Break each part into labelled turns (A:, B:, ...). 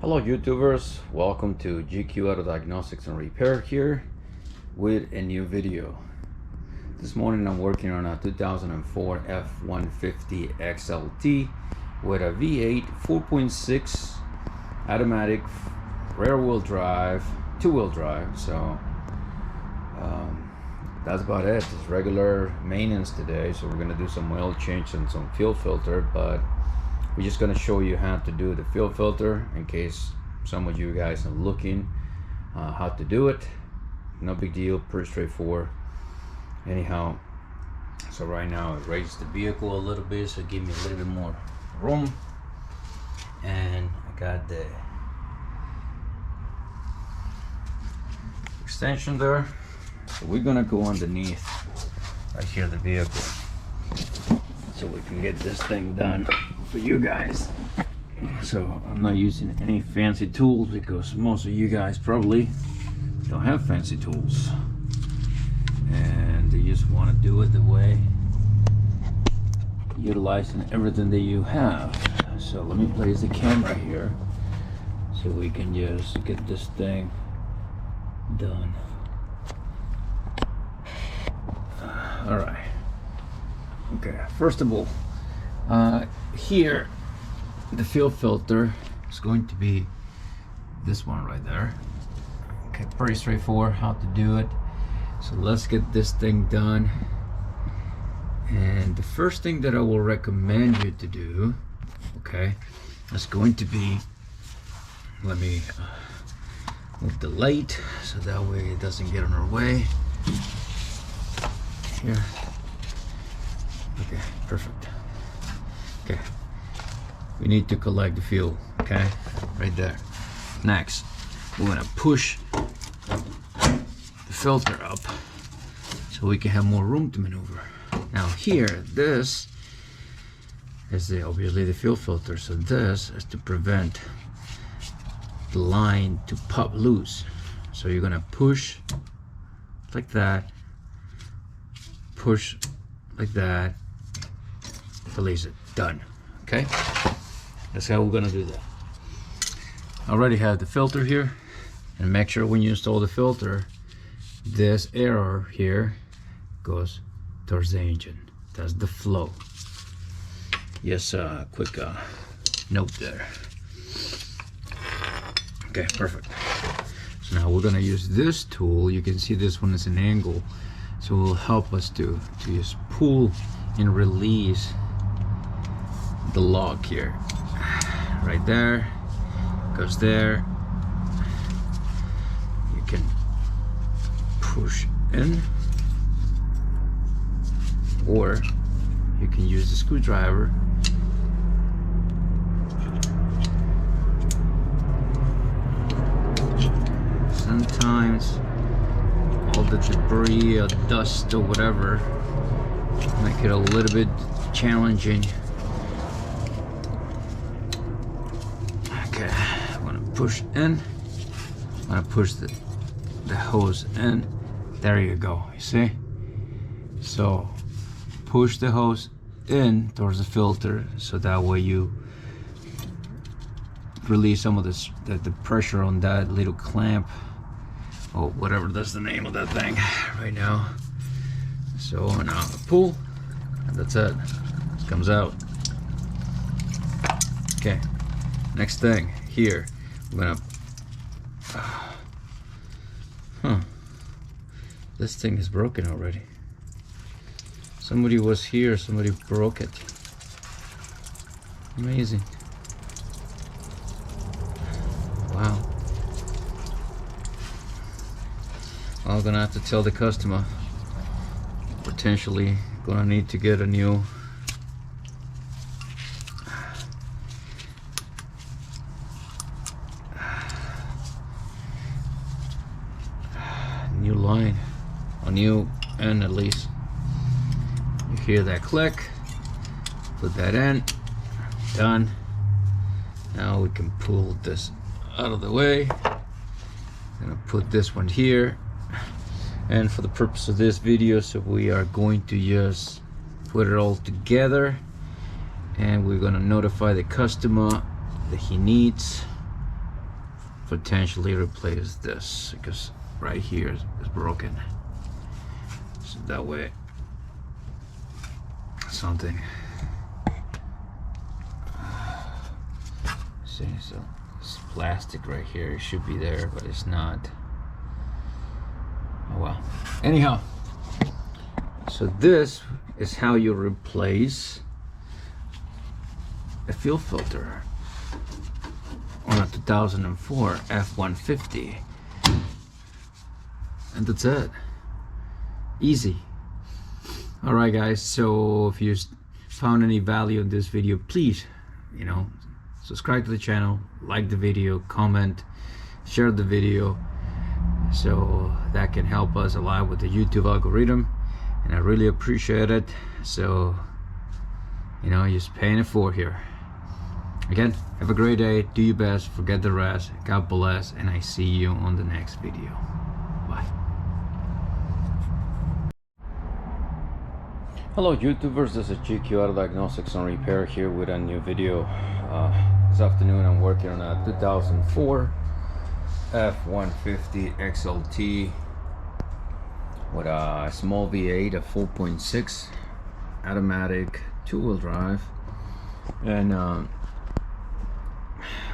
A: Hello YouTubers, welcome to GQ Auto Diagnostics and Repair here with a new video. This morning I'm working on a 2004 F150 XLT with a V8 4.6 automatic rear wheel drive, two-wheel drive. So that's about it. It's regular maintenance today, so we're going to do some oil change and some fuel filter, but we're just going to show you how to do the fuel filter in case some of you guys are looking how to do it. No big deal, pretty straightforward. Anyhow, so right now I raised the vehicle a little bit, so give me a little bit more room, and I got the extension there. So we're gonna go underneath right here the vehicle so we can get this thing done for you guys. So I'm not using any fancy tools because most of you guys probably don't have fancy tools and you just want to do it the way, utilizing everything that you have. So let me place the camera here so we can just get this thing done. All right. Okay, first of all, here the fuel filter is going to be this one right there. Okay, pretty straightforward how to do it. So let's get this thing done. And the first thing that I will recommend you to do, okay, is going to be, let me move the light so that way it doesn't get in our way. Here. Okay, perfect. Okay, we need to collect the fuel, okay, right there. Next, we're gonna push the filter up so we can have more room to maneuver. Now here, this is obviously the fuel filter, so this is to prevent the line to pop loose. So you're gonna push like that, push like that, release it, done. Okay, that's how we're gonna do that. I already have the filter here, and make sure when you install the filter, this arrow here goes towards the engine. That's the flow. Yes, quick note there. Okay, perfect. So now we're gonna use this tool. You can see this one is an angle, so it will help us to just pull and release the lock here. Right there, goes there. You can push in, or you can use the screwdriver. Sometimes all the debris or dust or whatever make it a little bit challenging. Okay, I'm gonna push in. I'm gonna push the hose in. There you go, you see? So push the hose in towards the filter so that way you release some of the pressure on that little clamp, or whatever that's the name of that thing right now. So now pull, and that's it. It comes out. Okay, next thing here, I'm gonna this thing is broken already. Somebody was here, somebody broke it. Amazing. Wow. I'm gonna have to tell the customer, potentially gonna need to get a new line, a new end at least. You hear that click, put that in, done. Now we can pull this out of the way. I'm gonna put this one here, and for the purpose of this video, so we are going to just put it all together, and we're gonna notify the customer that he needs potentially replace this because right here is broken. So that way something. See, so it's plastic right here. It should be there, but it's not. Oh well. Anyhow, so this is how you replace a fuel filter on a 2004 F150, and that's it. Easy. All right, guys. So if you found any value in this video, please, subscribe to the channel, like the video, comment, share the video, so that can help us a lot with the YouTube algorithm, and I really appreciate it. So just paying it forward here. Again, have a great day, do your best, forget the rest, God bless, and I see you on the next video. Bye. Hello YouTubers, this is GQ Auto Diagnostics and Repair here with a new video. This afternoon I'm working on a 2004 F150 XLT with a small V8, a 4.6 automatic 2-wheel drive, and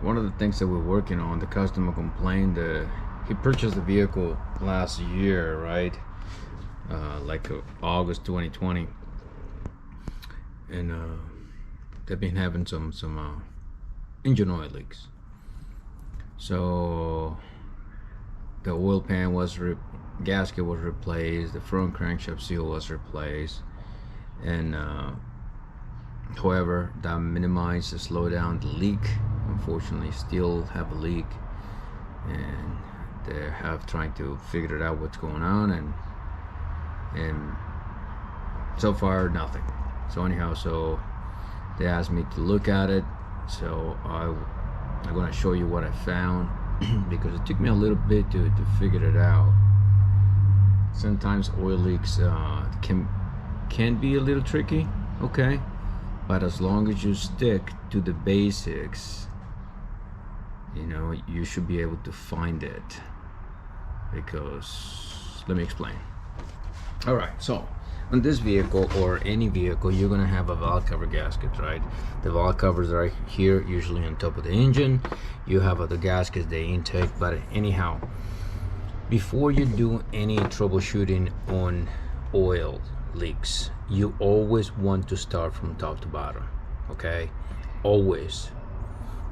A: one of the things that we're working on, the customer complained that he purchased the vehicle last year, right? Like August 2020, and they've been having some engine oil leaks. So the oil pan gasket was replaced, the front crankshaft seal was replaced, and however, that minimized the slow down the leak. Unfortunately, still have a leak, and they have trying to figure it out what's going on, and so far nothing. So anyhow, so they asked me to look at it, so I'm gonna show you what I found because it took me a little bit to figure it out. Sometimes oil leaks can be a little tricky, okay, but as long as you stick to the basics, you should be able to find it. Because let me explain. All right, so on this vehicle or any vehicle, you're gonna have a valve cover gasket, right? The valve covers are right here, usually on top of the engine. You have other gaskets, the intake. But anyhow, before you do any troubleshooting on oil leaks, you always want to start from top to bottom, okay? Always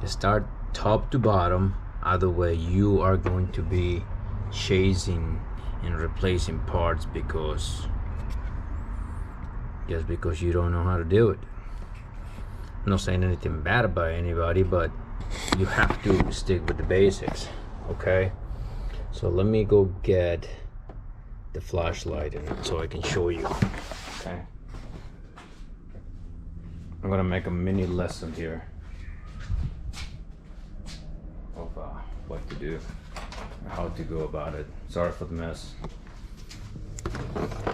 A: start top to bottom, other way you are going to be chasing and replacing parts because you don't know how to do it. I'm not saying anything bad about anybody, but you have to stick with the basics, okay? So let me go get the flashlight so I can show you, okay? I'm gonna make a mini lesson here of what to do, how to go about it. Sorry for the mess.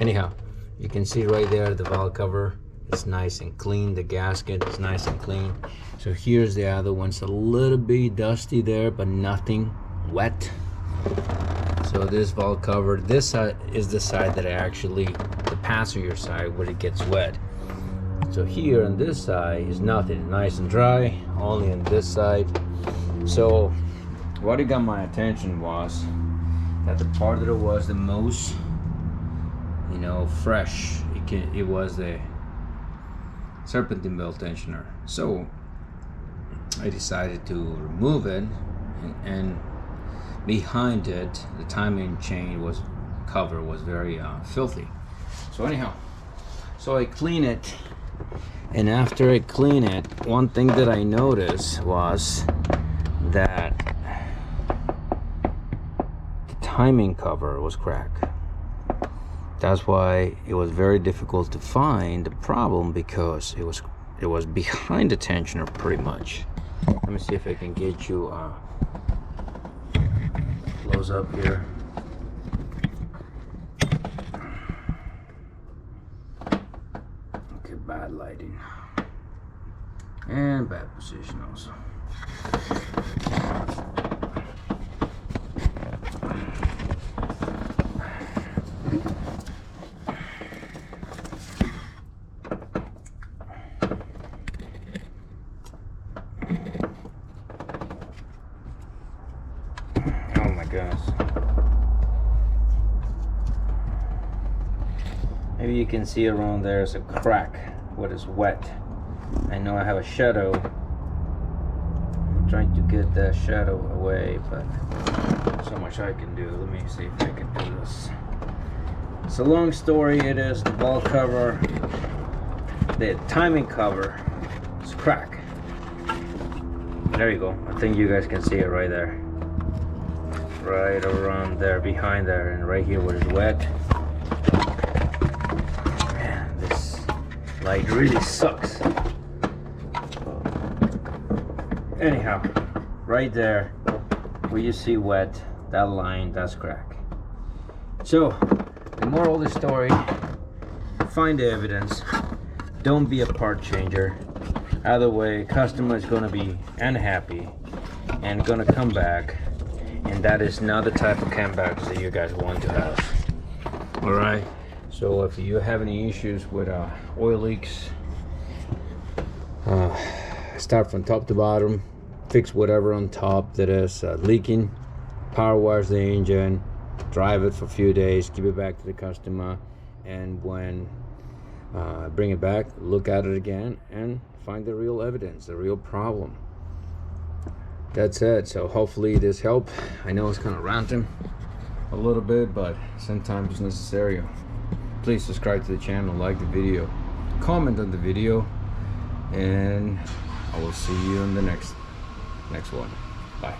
A: Anyhow, you can see right there the valve cover is nice and clean, the gasket is nice and clean. So here's the other one's a little bit dusty there, but nothing wet. So this valve cover, this side is the side that the passenger side, where it gets wet. So here on this side is nothing, nice and dry, only on this side. So what it got my attention was that the part that it was the most fresh, it was the serpentine belt tensioner. So I decided to remove it, and behind it the timing chain cover was very filthy. So anyhow, so I clean it, and after I clean it, one thing that I noticed was that the timing cover was cracked. That's why it was very difficult to find the problem, because it was behind the tensioner pretty much. Let me see if I can get you close up here. Okay, bad lighting and bad position also.
B: guys. Maybe you can see around there's a crack where it's wet. I know I have a shadow. I'm trying to get that shadow away, but so much I can do. Let me see if I can do this. It's a long story. It is the ball cover, the timing cover is cracked. There you go. I think you guys can see it right there, right around there, behind there, and right here where it's wet. Man, this light really sucks. Anyhow, right there where you see wet, that line, that's crack. So the moral of the story: find the evidence. Don't be a part changer. Either way, customer is going to be unhappy and going to come back, and that is not the type of cam bags that you guys want to have. All right. So if you have any issues with oil leaks, start from top to bottom, fix whatever on top that is leaking, power wash the engine, drive it for a few days, give it back to the customer, and when bring it back, look at it again, and find the real evidence, the real problem. That's it. So hopefully this helped. I know it's kind of ranting a little bit, but sometimes it's necessary. Please subscribe to the channel, like the video, comment on the video, and I will see you in the next one. Bye.